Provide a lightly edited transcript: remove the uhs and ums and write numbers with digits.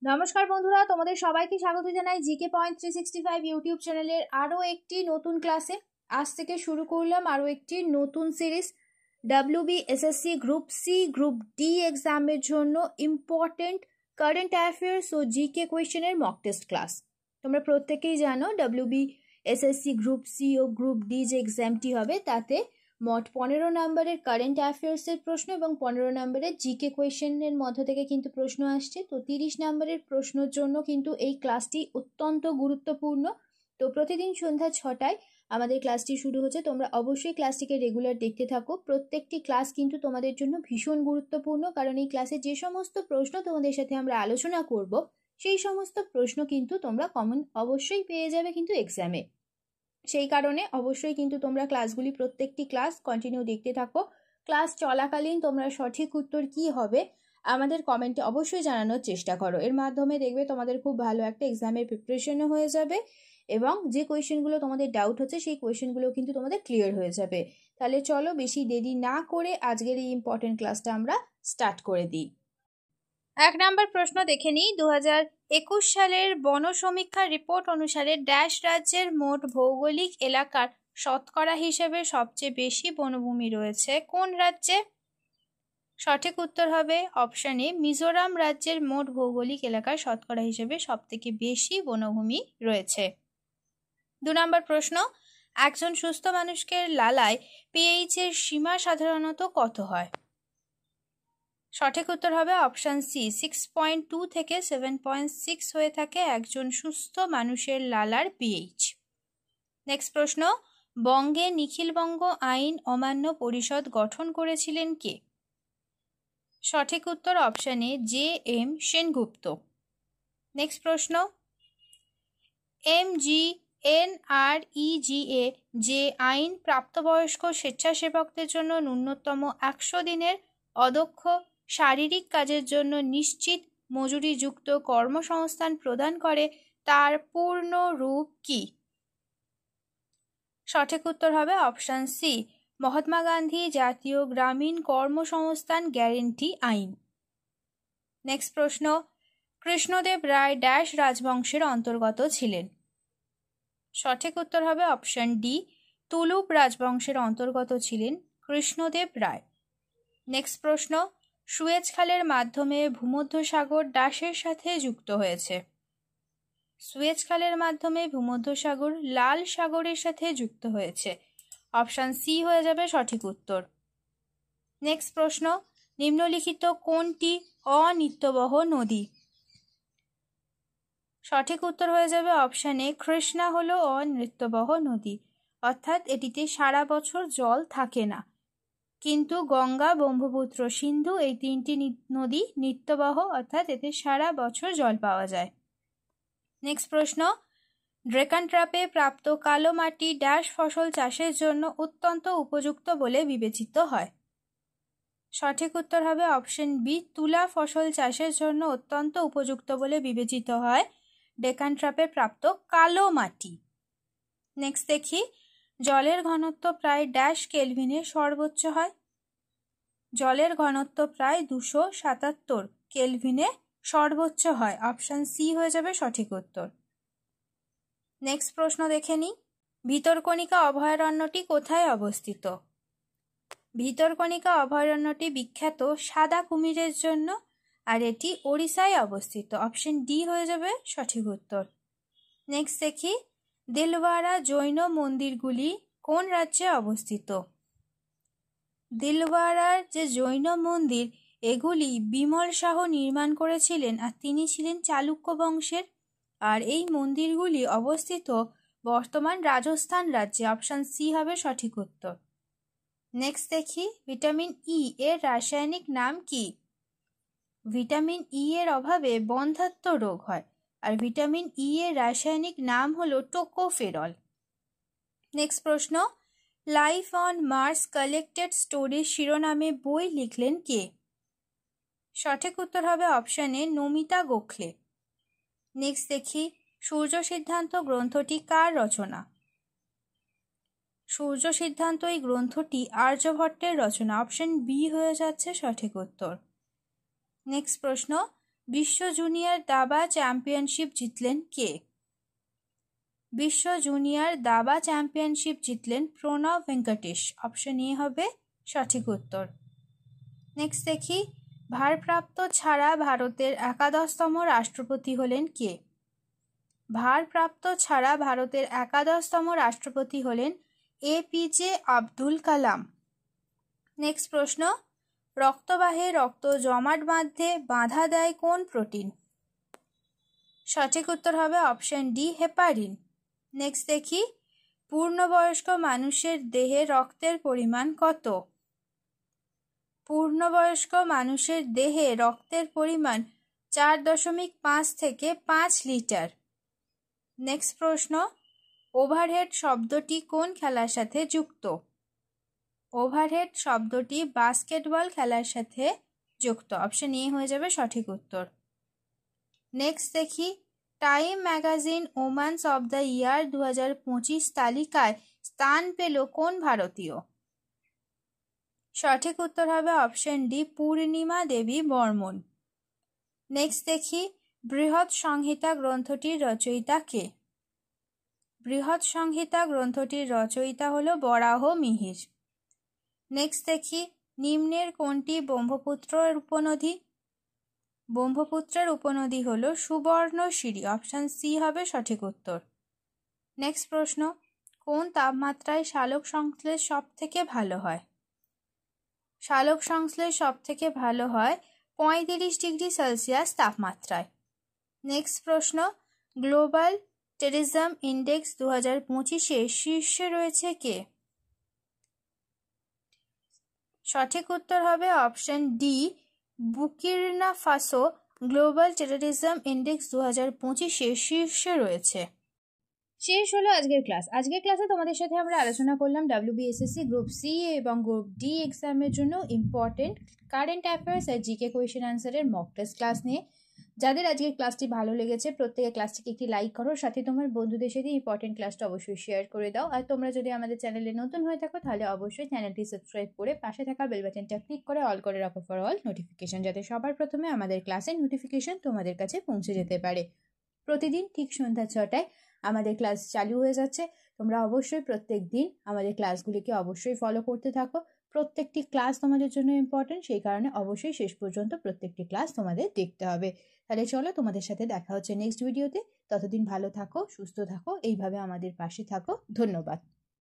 নমস্কার বন্ধুরা, তোমাদের সবাইকে স্বাগত জানাই জিকে পয়েন্ট 365 ইউটিউব চ্যানেলের আরও একটি নতুন ক্লাসে। আজ থেকে শুরু করলাম আরও একটি নতুন series. WBSSC group C group D এক্সামের জন্য ইম্পর্টেন্ট কারেন্ট অ্যাফেয়ার্স ও জিকে কোয়েশ্চেনের মক টেস্ট ক্লাস। তোমরা প্রত্যেকেই জানো WBSSC গ্রুপ সি ও গ্রুপ ডি যে এক্সামটি হবে তাতে মোট 15 নম্বরের কারেন্ট অ্যাফেয়ার্সের প্রশ্ন এবং 15 নম্বরের জিকে কোয়েশ্চেনের মধ্য থেকে কিন্তু প্রশ্ন আসছে। তো 30 নম্বরের প্রশ্নের জন্য কিন্তু এই ক্লাসটি অত্যন্ত গুরুত্বপূর্ণ। তো প্রতিদিন সন্ধ্যা 6টায় আমাদের ক্লাসটি শুরু হচ্ছে। তোমরা অবশ্যই ক্লাসটিকে রেগুলার দেখতে থাকো। প্রত্যেকটি ক্লাস কিন্তু তোমাদের জন্য ভীষণ গুরুত্বপূর্ণ, কারণ এই ক্লাসে যে সমস্ত প্রশ্ন তোমাদের সাথে আমরা আলোচনা করব সেই সমস্ত প্রশ্ন কিন্তু তোমরা কমন অবশ্যই পেয়ে যাবে কিন্তু এক্সামে। সেই কারণে অবশ্যই কিন্তু তোমরা ক্লাসগুলি প্রত্যেকটি ক্লাস কন্টিনিউ দেখতে থাকো। ক্লাস চলাকালীন তোমরা সঠিক উত্তর কি হবে আমাদের কমেন্টে অবশ্যই জানানোর চেষ্টা করো। এর মাধ্যমে দেখবে তোমাদের খুব ভালো একটা এক্সামের প্রিপারেশনও হয়ে যাবে এবং যে কোয়েশ্চেনগুলো তোমাদের ডাউট হচ্ছে সেই কোয়েশ্চেনগুলো কিন্তু তোমাদের ক্লিয়ার হয়ে যাবে। তাহলে চলো বেশি দেরি না করে আজকের এই ইম্পর্টেন্ট ক্লাসটা আমরা স্টার্ট করে দিই। 1 নম্বর প্রশ্ন দেখে নিই। 2021 সালের বন সমীক্ষার রিপোর্ট অনুসারে ড্যাশ রাজ্যের মোট ভৌগোলিক এলাকার শতকরা হিসেবে সবচেয়ে বেশি বনভূমি রয়েছে কোন রাজ্যে? সঠিক উত্তর হবে অপশন এ, মিজোরাম রাজ্যের মোট ভৌগোলিক এলাকার শতকরা হিসেবে সবথেকে বেশি বনভূমি রয়েছে। 2 নম্বর প্রশ্ন, একজন সুস্থ মানুষকে লালায় পিএইচ এর সীমা সাধারণত কত হয়? সঠিক উত্তর হবে অপশন সি, 6.2 থেকে 7.6 হয়ে থাকে একজন সুস্থ মানুষের লালার পিএইচ। নেক্সট প্রশ্ন, বঙ্গে নিখিলবঙ্গ আইন অমান্য পরিষদ গঠন করেছিলেন কে? সঠিক উত্তর option A, JM Sengupta. Next প্রশ্ন, MGNREGA যে আইন প্রাপ্তবয়স্ক স্বেচ্ছাসেবকদের জন্য ন্যূনতম 100 দিনের অদক্ষ শারীরিক কাজের জন্য নিশ্চিত মজুরিযুক্ত কর্মসংস্থান প্রদান করে তার পূর্ণ রূপ কি? সঠিক উত্তর হবে অপশন সি, মহাত্মা গান্ধী জাতীয় গ্রামীণ কর্মসংস্থান গ্যারেন্টি আইন। নেক্সট প্রশ্ন, কৃষ্ণদেব রায় ড্যাশ রাজবংশের অন্তর্গত ছিলেন? সঠিক উত্তর হবে অপশন ডি, তুলুপ রাজবংশের অন্তর্গত ছিলেন কৃষ্ণদেব রায়। নেক্সট প্রশ্ন, সুয়েজ খালের মাধ্যমে ভূমধ্যসাগর ড্যাশের সাথে যুক্ত হয়েছে? সুয়েজ খালের মাধ্যমে ভূমধ্যসাগর লাল সাগরের সাথে যুক্ত হয়েছে। অপশন সি হয়ে যাবে সঠিক উত্তর। নেক্সট প্রশ্ন, নিম্নলিখিত কোনটি অনিত্যবহ নদী? সঠিক উত্তর হয়ে যাবে অপশন এ, কৃষ্ণা হলো অনিত্যবহ নদী, অর্থাৎ এটিতে সারা বছর জল থাকে না। কিন্তু গঙ্গা, ব্রহ্মপুত্র, সিন্ধু এই 3টি নদী নিত্যবহ, অর্থাৎ এতে সারা বছর জল পাওয়া যায়। নেক্সট প্রশ্ন, ড্রেকান ট্র্যাপে প্রাপ্ত কালো মাটি ড্যাশ ফসল চাষের জন্য অত্যন্ত উপযুক্ত বলে বিবেচিত হয়? সঠিক উত্তর হবে অপশন বি, তুলা ফসল চাষের জন্য অত্যন্ত উপযুক্ত বলে বিবেচিত হয় ডেকান ট্র্যাপে প্রাপ্ত কালো মাটি। নেক্সট দেখি, জলের ঘনত্ব প্রায় ড্যাশ কেলভিনে সর্বোচ্চ হয়? জলের ঘনত্ব প্রায় 277 কেলভিনে সর্বোচ্চ হয়। অপশন সি হয়ে যাবে সঠিক উত্তর। নেক্সট প্রশ্ন দেখে নিই, ভিতরকণিকা অভয়ারণ্যটি কোথায় অবস্থিত? ভিতরকণিকা অভয়ারণ্যটি বিখ্যাত সাদা কুমিরের জন্য, আর এটি ওড়িশায় অবস্থিত। অপশন ডি হয়ে যাবে সঠিক উত্তর। নেক্সট দেখি, দিলওয়ারা জৈন মন্দিরগুলি কোন রাজ্যে অবস্থিত? দিলওয়ারার যে জৈন মন্দির এগুলি বিমল শাহ নির্মাণ করেছিলেন, আর তিনি ছিলেন চালুক্য বংশের। আর এই মন্দিরগুলি অবস্থিত বর্তমান রাজস্থান রাজ্যে। অপশন সি হবে সঠিক উত্তর। নেক্সট দেখি, ভিটামিন ই এর রাসায়নিক নাম কি? ভিটামিন ই এর অভাবে বন্ধ্যাত্ব রোগ হয়, আর ভিটামিন ই এর রাসায়নিক নাম হলো টোকোফেরল। নেক্সট প্রশ্ন, life on Mars collected story শিরোনামে বই লিখলেন কে? সঠিক উত্তর হবে option A, Namita Gokhale. Next দেখি, সূর্য সিদ্ধান্ত গ্রন্থটি কার রচনা? সূর্য সিদ্ধান্ত এই গ্রন্থটি আর্যভট্টের রচনা। অপশন বি হয়ে যাচ্ছে সঠিক উত্তর। নেক্সট প্রশ্ন, বিশ্ব জুনিয়র দাবা চ্যাম্পিয়নশিপ জিতলেন কে? বিশ্ব জুনিয়র দাবা চ্যাম্পিয়নশিপ জিতলেন প্রণব ভেঙ্কটেশ। অপশন এ হবে সঠিক উত্তর। নেক্সট দেখি, ভারপ্রাপ্ত ছাড়া ভারতের একাদশতম রাষ্ট্রপতি হলেন কে? ভারপ্রাপ্ত ছাড়া ভারতের একাদশতম রাষ্ট্রপতি হলেন APJ আব্দুল কালাম। নেক্সট প্রশ্ন, রক্তবাহে রক্ত জমাট বাঁধতে বাধা দেয় কোন প্রোটিন? সঠিক উত্তর হবে অপশন ডি, হেপারিন। নেক্সট দেখি, পূর্ণবয়স্ক মানুষের দেহে রক্তের পরিমাণ কত? পূর্ণবয়স্ক মানুষের দেহে রক্তের পরিমাণ 4.5 থেকে 5 লিটার। নেক্সট প্রশ্ন, ওভারহেড শব্দটি কোন খেলার সাথে যুক্ত? ওভারহেড শব্দটি বাস্কেটবল খেলার সাথে যুক্ত। অপশন এ হয়ে যাবে সঠিক উত্তর। নেক্সট দেখি, time magazine woman's of the year 2025 তালিকায় স্থান পেল কোন ভারতীয়? সঠিক উত্তর হবে অপশন ডি, পূর্ণিমা দেবী বর্মন। নেক্সট দেখি, বৃহৎ সংহিতা গ্রন্থটির রচয়িতা কে? বৃহৎ সংহিতা গ্রন্থটির রচয়িতা হলো বরাহ মিহির। নেক্সট দেখি, নিম্নের কোনটি ব্রহ্মপুত্রের উপনদী? ব্রহ্মপুত্রের উপনদী হলো সুবর্ণশিরি। অপশন সি হবে সঠিক উত্তর। নেক্সট প্রশ্ন, কোন তাপমাত্রায় সালোক সংশ্লেষ সব থেকে ভালো হয়? সালোক সংশ্লেষ সব থেকে ভালো হয় 35 ডিগ্রি সেলসিয়াস তাপমাত্রায়। নেক্সট প্রশ্ন, গ্লোবাল টেরিজম ইন্ডেক্স 2025-এ শীর্ষে রয়েছে কে? সঠিক উত্তর হবে option D, Burkina Faso global terrorism index 2025-এ শীর্ষে রয়েছে। শেষ হলো আজকের ক্লাস। আজকের ক্লাসে তোমাদের সাথে আমরা আলোচনা করলাম WBSSC গ্রুপ সি এবং গ্রুপ ডি এক্সামের জন্য ইম্পর্টেন্ট কারেন্ট অ্যাফেয়ার্স আর জিকে কোয়েশ্চেন আনসারের মক টেস্ট ক্লাস নিয়ে। যাদের আজকের ক্লাসটি ভালো লেগেছে প্রত্যেকে ক্লাসটিকে একটি লাইক করো, সাথে তোমার বন্ধুদের সাথে ইম্পর্টেন্ট ক্লাসটা অবশ্যই শেয়ার করে দাও। আর তোমরা যদি আমাদের চ্যানেলে নতুন হয়ে থাকো তাহলে অবশ্যই চ্যানেলটি সাবস্ক্রাইব করে পাশে থাকা বেল বাটনটা ক্লিক করে অল করে রাখো ফর অল নোটিফিকেশন, যাতে সবার প্রথমে আমাদের ক্লাসের নোটিফিকেশন তোমাদের কাছে পৌঁছে যেতে পারে। প্রতিদিন ঠিক সন্ধ্যা 6টায় আমাদের ক্লাস চালু হয়ে যাচ্ছে। তোমরা অবশ্যই প্রত্যেক দিন আমাদের ক্লাসগুলিকে অবশ্যই ফলো করতে থাকো। প্রত্যেকটি ক্লাস তোমাদের জন্য ইম্পর্টেন্ট, সেই কারণে অবশ্যই শেষ পর্যন্ত প্রত্যেকটি ক্লাস তোমাদের দেখতে হবে। তাহলে চলো, তোমাদের সাথে দেখা হচ্ছে নেক্সট ভিডিওতে। ততদিন ভালো থাকো, সুস্থ থাকো, এইভাবে আমাদের পাশে থাকো। ধন্যবাদ।